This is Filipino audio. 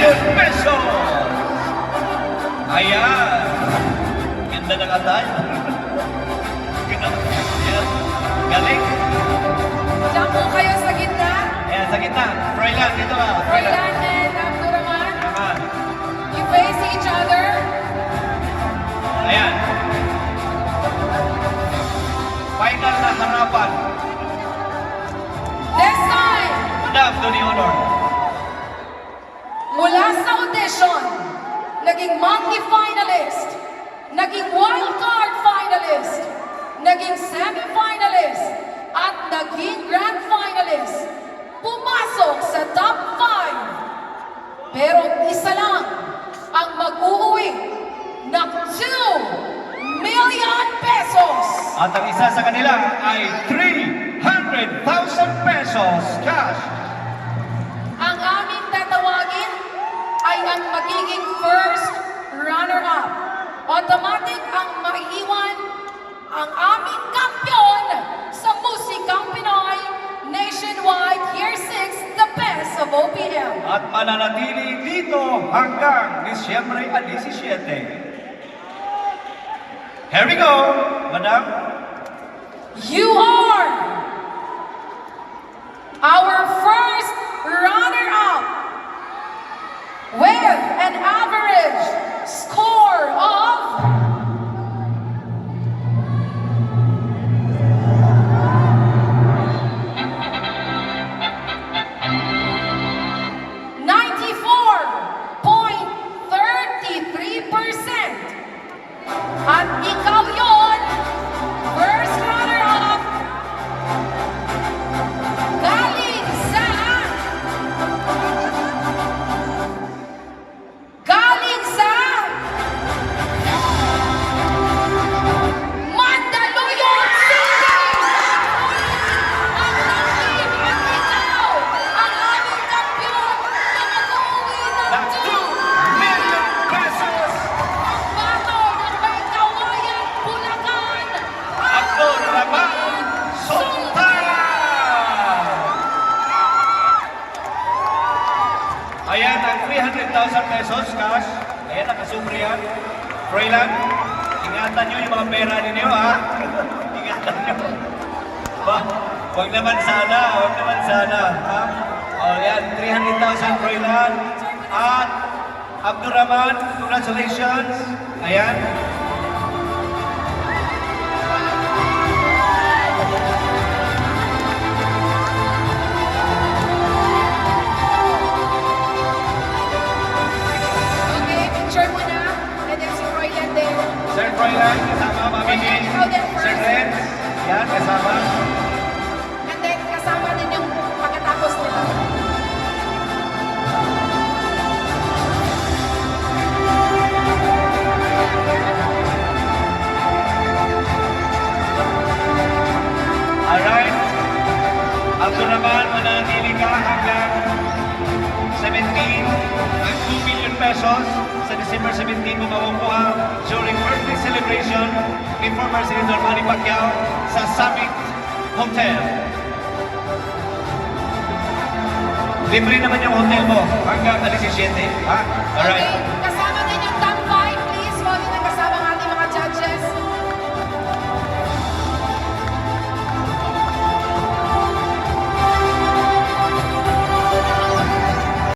million pesos! Ayan! Ganda ng atay. Ayan. Galing. Diyan po kayo sa gitna. Ayan, sa gitna. Froilan, dito ka. Froilan and Abdurrahman. Naman. You face each other. Ayan. Final na harapan. This time, Madam, do the honor. mula sa audition, naging monthly finalist, naging wildcard finalist, naging semi-finalist, at naging grand finalist, pumasok sa top 5. Pero isa lang ang mag-uuwi ng 2 million pesos. At ang isa sa kanila ay 300,000 pesos cash. Ang aming tatawagin ay ang magiging first runner-up. Automatic ang maiiwan ang aming kampiyon sa Musikang Pinoy Nationwide Year 6, The Best of OPM. At mananatili dito hanggang Disyembre 17. Here we go, Madam. You are our first runner-up with an average score of 94.33%. At ikaw yon, first runner-up, galing sa Mandaluyong City! Ang team at ikaw, ang aming kampiyon na mag-uwi ng That's 2 million pesos. bato ng may kawayan Bulacan! Abdurrahman Sultan! Ayan ang 300,000 pesos cash. Ayan, nakasumbre yan. Froilan, ingatan nyo yung mga pera ninyo, ha? Ingatan nyo. Huwag naman sana, ha? O, yan, 300,000 Froilan. At Abdurrahman, congratulations. Ayan. Okay, picture mo na. And then si Froilan din. Sir Froilan, kasama, mamigay. Sir Renz, yan, kasama. And then kasama din yung pagkatapos nila. Alright. Abdurrahman, mananatili ka hanggang 17 ang 2 million pesos sa December 17 mo makukuha during birthday celebration ni former Senator Manny Pacquiao sa Summit Hotel. Libre naman yung hotel mo hanggang 17, ha? Alright. Okay.